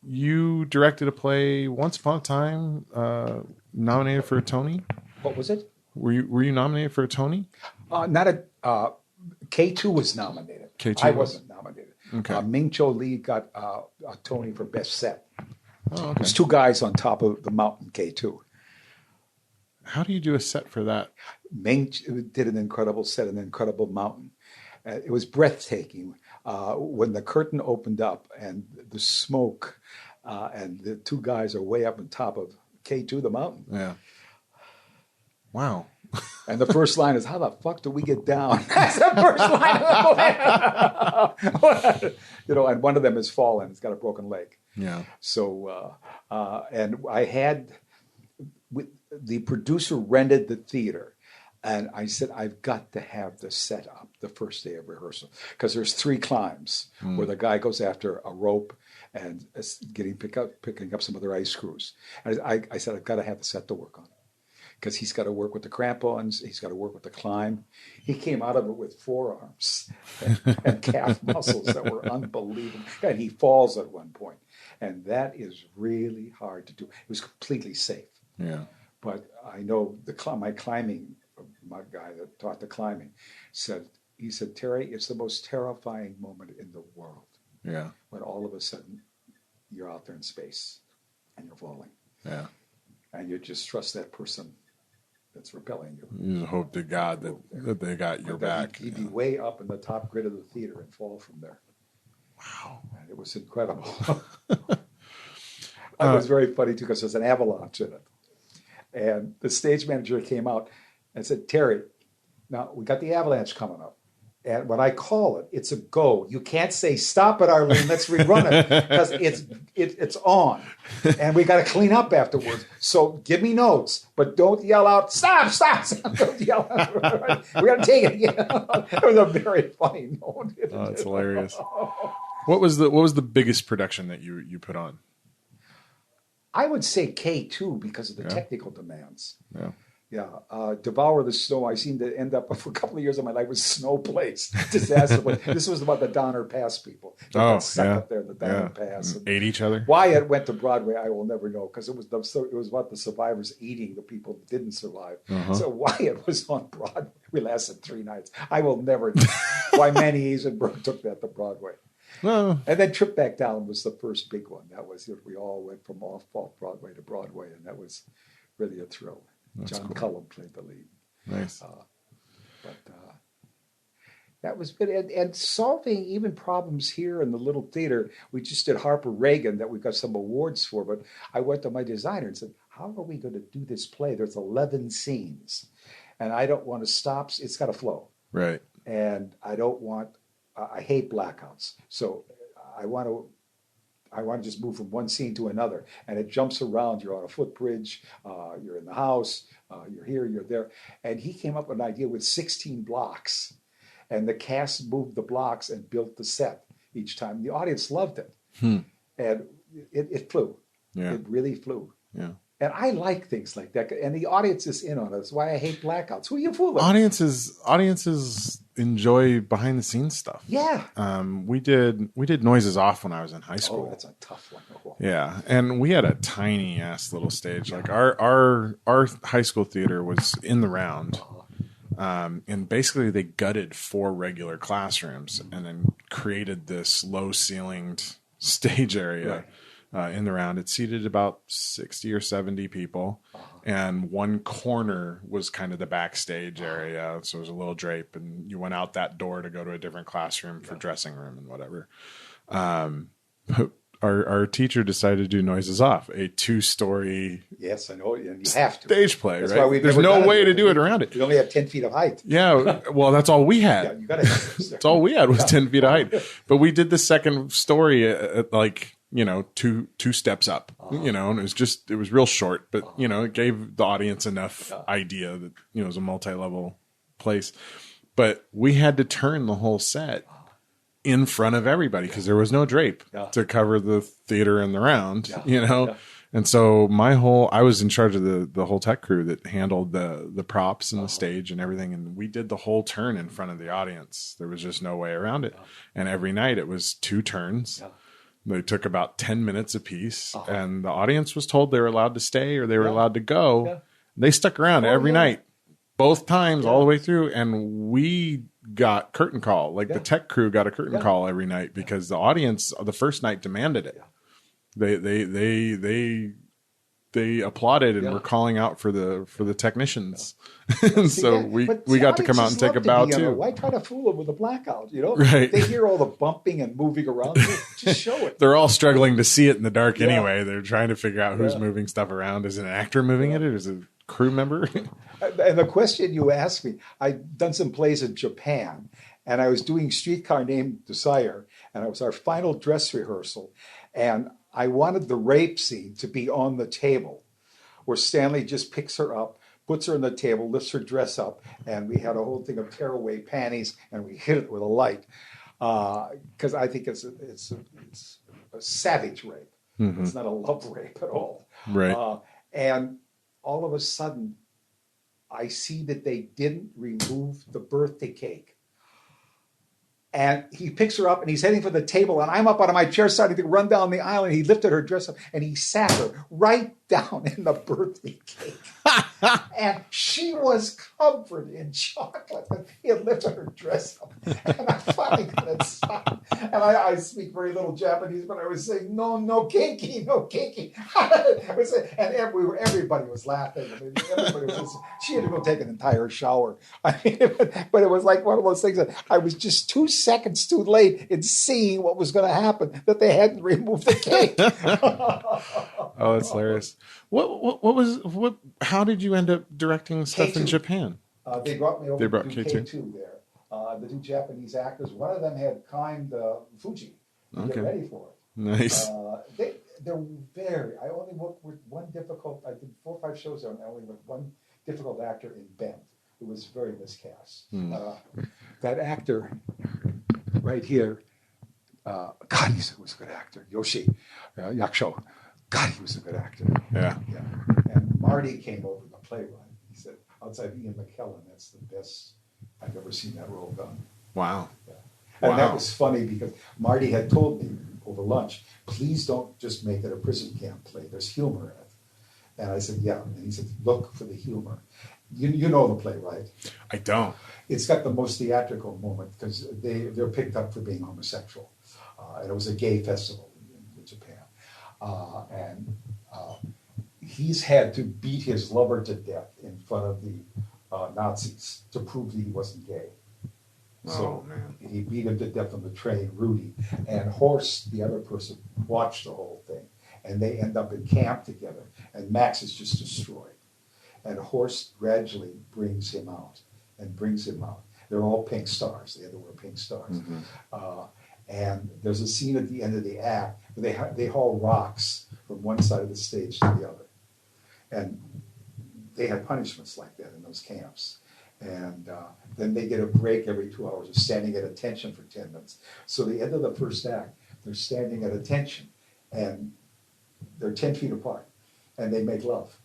You directed a play once upon a time, nominated for a Tony. What was it? Were you nominated for a Tony? K2 was nominated. I wasn't nominated. Okay. Ming Cho Lee got a Tony for best set. Oh, okay. There's two guys on top of the mountain, K2. How do you do a set for that? Ming did an incredible set, an incredible mountain. It was breathtaking when the curtain opened up and the smoke, and the two guys are way up on top of K2, the mountain. Yeah. Wow. And the first line is, how the fuck do we get down? That's the first line of the play. You know, and one of them has fallen. It's got a broken leg. Yeah. So, and I had... the producer rented the theater, and I said, I've got to have the set up the first day of rehearsal, because there's 3 climbs where the guy goes after a rope and picking up some other ice screws. And I said, I've got to have the set to work on, because he's got to work with the crampons, he's got to work with the climb. He came out of it with forearms and calf muscles that were unbelievable, and he falls at one point, and that is really hard to do. It was completely safe. Yeah. But I know my guy that taught the climbing said, Terry, it's the most terrifying moment in the world. Yeah. When all of a sudden you're out there in space and you're falling. Yeah. And you just trust that person that's repelling you. You just hope to God that they got your back. He'd be way up in the top grid of the theater and fall from there. Wow. And it was incredible. It was very funny too, because there's an avalanche in it. And the stage manager came out and said, Terry, now we got the avalanche coming up. And when I call it, it's a go. You can't say, stop it, Arlene, let's rerun it, because it's on. And we got to clean up afterwards. So give me notes, but don't yell out, stop. Don't yell out. We got to take it again. It was a very funny note. Oh, that's hilarious. What was the biggest production that you put on? I would say K2 because of the technical demands. Yeah. Yeah. Devour the Snow. I seemed to end up for a couple of years of my life with snow plays. Disaster. This was about the Donner Pass people. They got stuck up there in the Donner Pass. And ate each other. Why it went to Broadway, I will never know, because it was about the survivors eating the people that didn't survive. Uh-huh. So why it was on Broadway, we lasted 3 nights. I will never know why Manny Eisenberg took that to Broadway. Well, and then Trip Back Down was the first big one. That was, we all went from off Broadway to Broadway, and that was really a thrill. That's John Cullum played the lead. Nice. That was good. And solving even problems here in the little theater. We just did Harper Reagan that we got some awards for, but I went to my designer and said, how are we going to do this play? There's 11 scenes, and I don't want to stop. It's got to flow. Right. And I hate blackouts. So I want to just move from one scene to another, and it jumps around. You're on a footbridge, you're in the house, you're here, you're there. And he came up with an idea with 16 blocks, and the cast moved the blocks and built the set each time. The audience loved it, and it flew. Yeah. It really flew. Yeah. And I like things like that, and the audience is in on it. That's why I hate blackouts. Who are you fooling? Audiences enjoy behind the scenes stuff. Yeah. We did Noises Off when I was in high school. Oh, that's a tough one. Oh. Yeah, and we had a tiny ass little stage. Like our high school theater was in the round, and basically they gutted 4 regular classrooms and then created this low ceilinged stage area. Right. In the round. It seated about 60 or 70 people, and one corner was kind of the backstage area. So it was a little drape, and you went out that door to go to a different classroom for dressing room and whatever. Our teacher decided to do Noises Off, a 2-story Yes, I know, and you have to. stage play, That's right? why we've There's never no done way it. to do it around it. You only have 10 feet of height. Yeah, well, that's all we had. Yeah, you got to. That's all we had was 10 feet of height. But we did the second story at like, two steps up, and it was real short, but it gave the audience enough idea that, it was a multi-level place. But we had to turn the whole set in front of everybody because there was no drape to cover the theater and the round, And so I was in charge of the whole tech crew that handled the props and the stage and everything. And we did the whole turn in front of the audience. There was just no way around it. And every night it was 2 turns. They took about 10 minutes apiece, and the audience was told they were allowed to stay or they were allowed to go. Yeah. They stuck around every night, both times, all the way through. And we got curtain call. Like the tech crew got a curtain call every night because the audience the first night demanded it. They applauded and were calling out for the technicians. And so we got to come out and take a bow too. Why try to fool them with a blackout? Right. They hear all the bumping and moving around. Just show it. They're all struggling to see it in the dark anyway. They're trying to figure out who's moving stuff around. Is it an actor moving it, or is it a crew member? And the question you asked me, I'd done some plays in Japan, and I was doing Streetcar Named Desire, and it was our final dress rehearsal, and I wanted the rape scene to be on the table, where Stanley just picks her up, puts her on the table, lifts her dress up, and we had a whole thing of tearaway panties, and we hit it with a light, because I think it's a savage rape. Mm-hmm. It's not a love rape at all. Right. And all of a sudden, I see that they didn't remove the birthday cake. And he picks her up and he's heading for the table, and I'm up out of my chair starting to run down the aisle, and he lifted her dress up and he sat her right down in the birthday cake. And she was covered in chocolate, and he had lifted her dress up. And I finally got it stopped. And I speak very little Japanese, but I was saying, no keiki, no keiki. And everybody was laughing. I mean, she had to go take an entire shower. I mean, but it was like one of those things that I was just 2 seconds too late in seeing what was going to happen, that they hadn't removed the cake. Oh, that's hilarious. How did you end up directing stuff K2. In Japan? They brought me over to do K2. K2 there. The 2 Japanese actors, one of them had climbed Fuji to get ready for it. Nice. They're very, I only worked with one difficult, I did 4 or 5 shows there, and I only with one difficult actor in Bend who was very miscast. That actor right here, God, he was a good actor. Yoshi Yakusho. God, he was a good actor. Yeah. And Marty came over, the playwright. He said, outside Ian McKellen, that's the best I've ever seen that role done. Wow. Yeah. And that was funny because Marty had told me over lunch, please don't just make it a prison camp play. There's humor in it. And I said, yeah. And he said, look for the humor. You know the play, right? I don't. It's got the most theatrical moment because they're picked up for being homosexual. And it was a gay festival in Japan. And he's had to beat his lover to death in front of the Nazis to prove that he wasn't gay. So he beat him to death on the train, Rudy. And Horst, the other person, watched the whole thing. And they end up in camp together. and Max is just destroyed. And Horst gradually brings him out and brings him out. They're all pink stars. They had to wear pink stars. And there's a scene at the end of the act where they haul rocks from one side of the stage to the other. And they had punishments like that in those camps. And then they get a break every 2 hours of standing at attention for 10 minutes. So the end of the first act, they're standing at attention, and they're 10 feet apart, and they make love.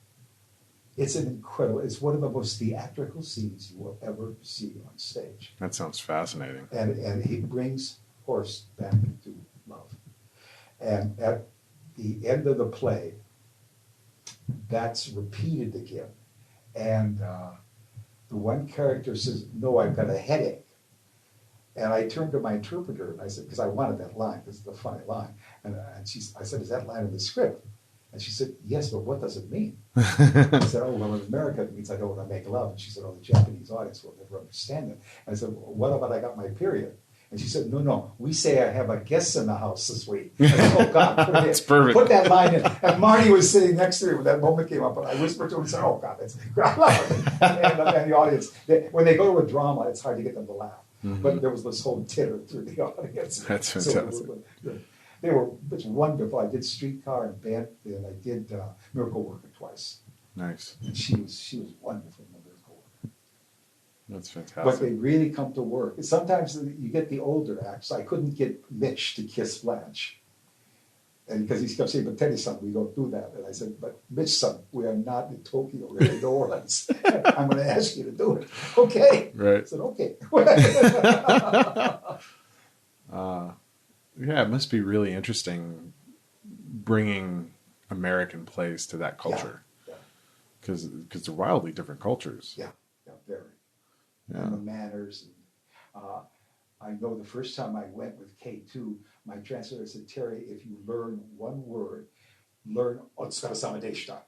It's it's one of the most theatrical scenes you will ever see on stage. That sounds fascinating. And he brings Horst back to love. And at the end of the play, that's repeated again. And the one character says, "No, I've got a headache." And I turned to my interpreter and I said, because I wanted that line, this is the funny line. And I said, "Is that line in the script?" And she said, "Yes, but what does it mean?" I said, "Oh, well, in America, it means I don't want to make love." And she said, "Oh, the Japanese audience will never understand it." And I said, "Well, what about I got my period?" And she said, "No, we say I have a guest in the house this week." I said, "Oh, God, that's perfect. Put that line in." And Marty was sitting next to me when that moment came up, and I whispered to him and said, "Oh, God, that's..." And the audience, when they go to a drama, it's hard to get them to laugh. But there was this whole titter through the audience. That's fantastic. It's wonderful. I did Streetcar and Band, and I did Miracle Worker twice. Nice. And she was wonderful in the Miracle Worker. That's fantastic. But they really come to work. Sometimes you get the older acts. I couldn't get Mitch to kiss Blanche. And because he kept saying, "But Teddy-san, we don't do that." And I said, "But Mitch-san, we are not in Tokyo, we're in New Orleans. I'm going to ask you to do it." "Okay." Right. I said, "Okay." Yeah, it must be really interesting bringing American plays to that culture. Because they're wildly different cultures. Yeah, very. Yeah. And the manners. And, I know the first time I went with K2, my translator said, "Terry, if you learn one word, learn Otsukaresama deshita,"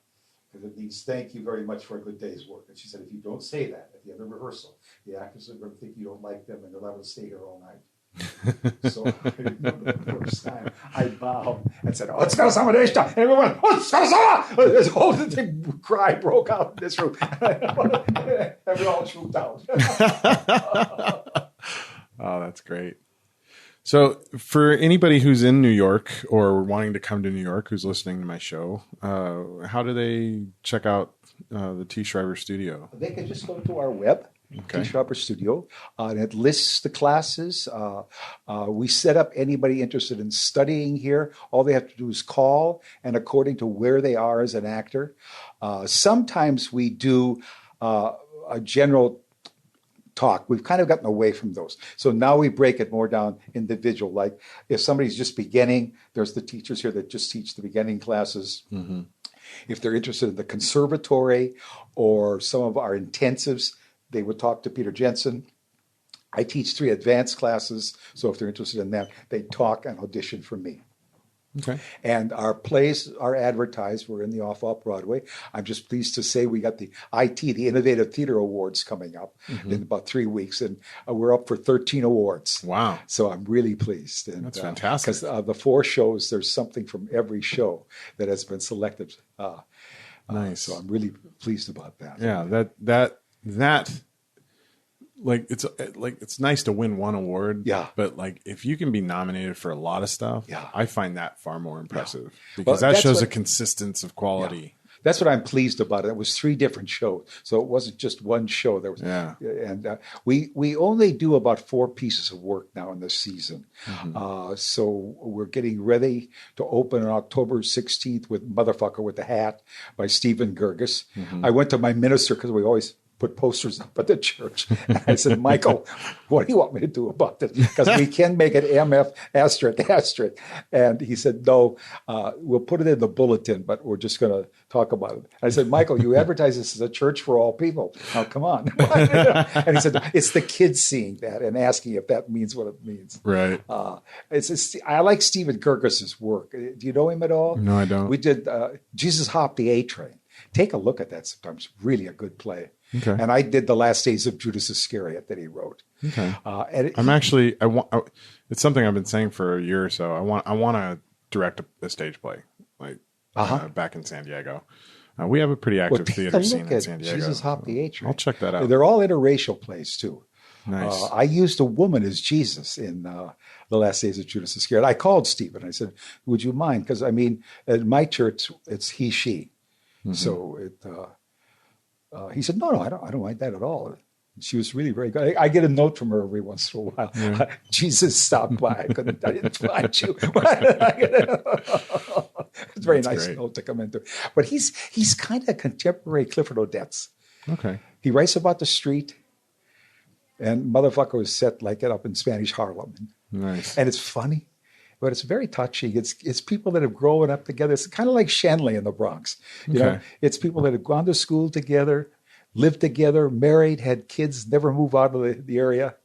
because it means thank you very much for a good day's work. And she said, if you don't say that at the end of rehearsal, the actors are going to think you don't like them and they'll have to stay here all night. So I remember the first time I bowed and said, "Otsukaresama deshita," and everyone, "Otsukaresama!" This whole thing, cry broke out in this room. And we all trooped out. Oh, that's great. So for anybody who's in New York or wanting to come to New York, who's listening to my show, how do they check out the T. Schreiber Studio? They can just go to our web, Okay. T. Schreiber Studio, and it lists the classes. We set up anybody interested in studying here. All they have to do is call, and according to where they are as an actor. Sometimes we do a general talk. We've kind of gotten away from those. So now we break it more down individual. Like if somebody's just beginning, there's the teachers here that just teach the beginning classes. Mm-hmm. If they're interested in the conservatory or some of our intensives, they would talk to Peter Jensen. I teach 3 advanced classes. So if they're interested in that, they talk and audition for me. Okay. And our plays are advertised. We're in the Off-Broadway. I'm just pleased to say we got the the Innovative Theater Awards coming up in about 3 weeks, and we're up for 13 awards. Wow. So I'm really pleased. And, that's fantastic. Because the 4 shows, there's something from every show that has been selected. Nice. So I'm really pleased about that. Yeah, that like it's nice to win one award. Yeah. But like if you can be nominated for a lot of stuff, yeah, I find that far more impressive because that shows a consistency of quality. Yeah. That's what I'm pleased about. It was 3 different shows, so it wasn't just one show. There was, and we only do about 4 pieces of work now in this season. Mm-hmm. So we're getting ready to open on October 16th with "Motherfucker with the Hat" by Stephen Gerges. Mm-hmm. I went to my minister because we always put posters up at the church. And I said, "Michael, what do you want me to do about this? Because we can make it MF ***. And he said, "No, we'll put it in the bulletin, but we're just going to talk about it." I said, "Michael, you advertise this as a church for all people. Now, come on." And he said, "It's the kids seeing that and asking if that means what it means." Right. I like Stephen Gerges' work. Do you know him at all? No, I don't. We did Jesus Hopped the A Train. Take a look at that sometimes. Really a good play. Okay. And I did The Last Days of Judas Iscariot that he wrote. Okay. And it's something I've been saying for a year or so. I want to direct a stage play. Like back in San Diego. We have a pretty active theater scene in San Diego. Jesus Hop the A-Train. I'll check that out. They're all interracial plays, too. Nice. I used a woman as Jesus in The Last Days of Judas Iscariot. I called Stephen. I said, would you mind? Because, I mean, at my church, it's he, she. Mm-hmm. So he said, no, I don't mind that at all. She was really very good. I get a note from her every once in a while. Yeah. Jesus stopped by. I didn't find you. It's a very nice note to come into. But he's kind of contemporary Clifford Odets. Okay. He writes about the street, and motherfucker was set like it up in Spanish Harlem. Nice. And it's funny, but it's very touching. It's people that have grown up together. It's kind of like Shanley in the Bronx. You know, it's people that have gone to school together, lived together, married, had kids, never move out of the area.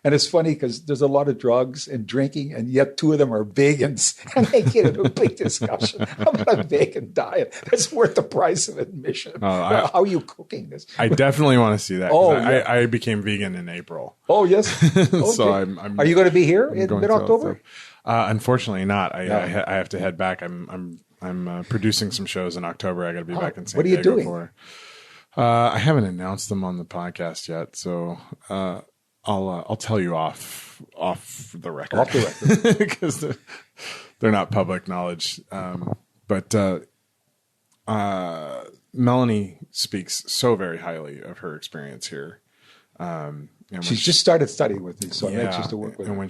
And it's funny because there's a lot of drugs and drinking, and yet two of them are vegans. And they get into a big discussion about a vegan diet that's worth the price of admission. How are you cooking this? I definitely want to see that. I became vegan in April. Oh, yes. Okay. So I'm are you going to be here in mid-October? Unfortunately not. I have to head back. I'm producing some shows in October. I got to be back in San Diego. What are you doing? I haven't announced them on the podcast yet, so I'll tell you off the record. Off the record, because they're not public knowledge. But Melanie speaks so very highly of her experience here. She's just started studying with me, so I'm anxious to work with her. And when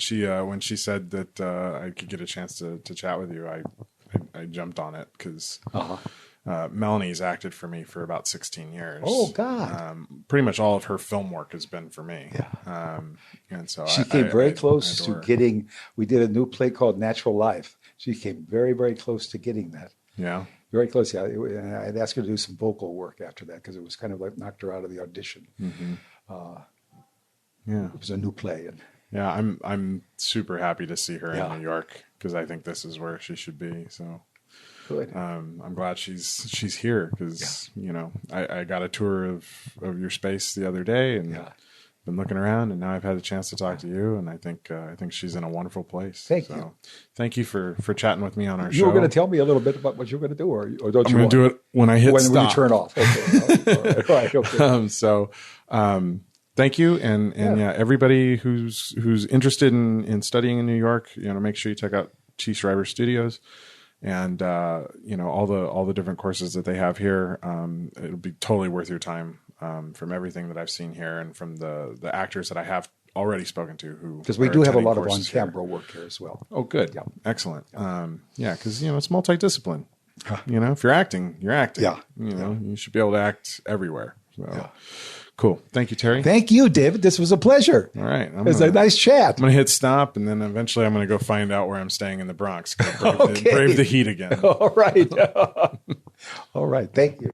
she said that I could get a chance to chat with you, I jumped on it because. Melanie's acted for me for about 16 years. Oh, God. Pretty much all of her film work has been for me. Yeah. And so she came very close to getting, we did a new play called Natural Life. She came very, very close to getting that. Yeah. Very close. Yeah. I'd asked her to do some vocal work after that because it was kind of like knocked her out of the audition. Mm-hmm. It was a new play. And yeah, I'm super happy to see her in New York because I think this is where she should be. So. Good. I'm glad she's here because you know I got a tour of your space the other day and been looking around, and now I've had a chance to talk to you, and I think she's in a wonderful place. Thank you. Thank you for chatting with me on our show. You were going to tell me a little bit about what you're going to do, or don't you? I'm going to do it when I hit stop. When you turn off. Okay. All right. Okay. Thank you, and everybody who's interested in studying in New York, make sure you check out Schreiber Studios. And all the different courses that they have here, it'll be totally worth your time from everything that I've seen here and from the actors that I have already spoken to. Because we do have a lot of on-camera work here as well. Oh, good. Yeah. Excellent. Because it's multidiscipline. If you're acting, you're acting. Yeah. You should be able to act everywhere. So. Cool. Thank you, Terry. Thank you, David. This was a pleasure. All right. It was a nice chat. I'm going to hit stop, and then eventually I'm going to go find out where I'm staying in the Bronx. Brave the heat again. All right. All right. Thank you.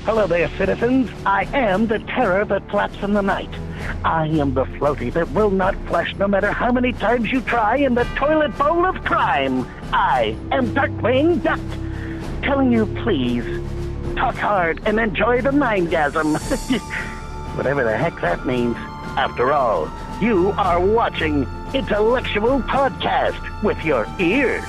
Hello there, citizens. I am the terror that flaps in the night. I am the floaty that will not flush no matter how many times you try in the toilet bowl of crime. I am Darkwing Duck, telling you please, talk hard and enjoy the mindgasm. Whatever the heck that means. After all, you are watching Intellectual Podcast with your ears.